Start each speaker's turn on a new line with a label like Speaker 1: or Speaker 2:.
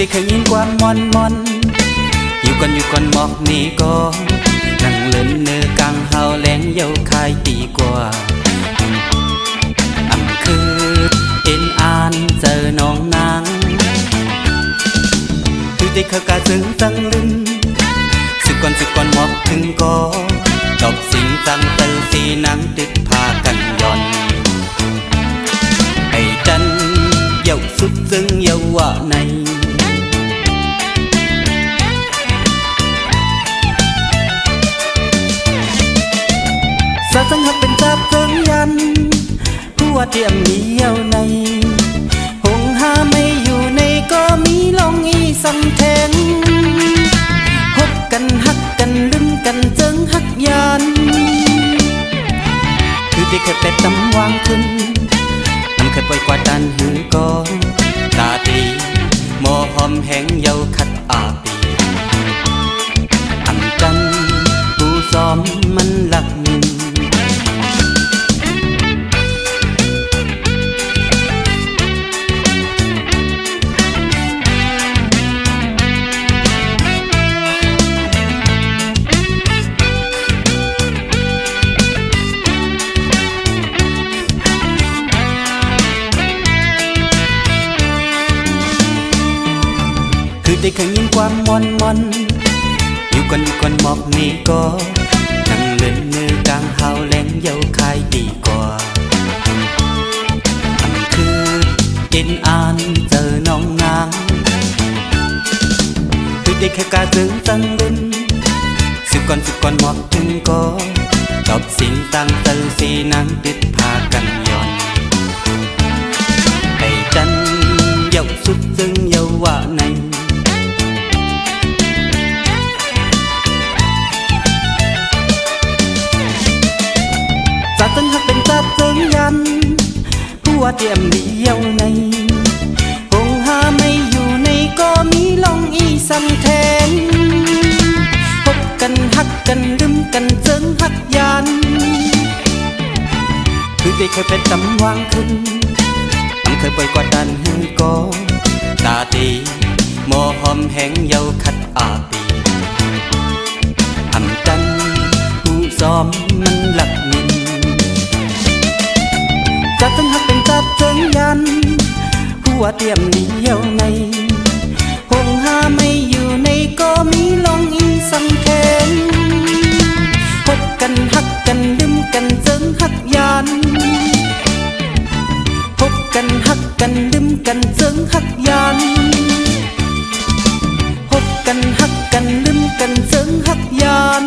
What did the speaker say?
Speaker 1: เคยยินความมอนอยู่ก่อนหมอกนี่ก็นั่งเล่นเนื้อกลางเฮาแหลงเย้าคายตีกว่าคือเอ็นอ่านเจอน้องนางคือที่เขากาซึ้งตั้งลึงสึกก่อนหมอกถึงก็ตอบสิ่งตั้งเตอสีนังตึกพากันย่อนไอ้จันเย้าสุดซึ้งเย้าว่าในสาสังหักเป็นจับเติงยันหัวเทียมเดียวในหงหาไม่อยู่ในก็มีลองอีสังแทงพบกันหักกันลืมกันเจิงหักยันคือที่เคยเป็ดตำวางขึ้นนำเคยปล่อยกว่าดันหือก็ตาตีหมอหอมแห้งเยาคัดอาปีอันกันผู้ซ้อมมันหลักหนึ่งคือได้เคยยินความมอนอยู่ก่อนหมอกนี่ก็นั่งเล่นเนื้อกลางเฮาแหลงเย้าคายดีกว่าอันคือเอ็นอ่านเจอน้องนางคือได้แค่กาซึ้งตั้งลึนสึกก่อนหมอกถึงก็ตอบสิ่งตั้งเตอสีนังติดพากันย่อนไอ้จันเย้าสุดซึ้งเย้าว่าในจับตึงหักเป็นจับตึงยันหัวเทียมเดียวในหงหาไม่อยู่ในก็มีลองอีสังแทนพบกันหักกันลืมกันเจิงหักยันคือได้เคยเป็นตำวางขึ้นเคยปล่อยกว่าดันหือก็ตาตีหมอหอมแห้งเยาคัดอาปีอันกันผู้ซ้อมมันหลักหนึ่งจับตึงหักเป็นจับเจิงยันหัวเทียมเดียวในหงหาไม่อยู่ในก็มีลองอีสังแทนพบกันหักกันลืมกันเจิงหักยันพบกันหักกันลืมกันเจิงหักยันพบกันหักกันลืมกันเจิงหักยัน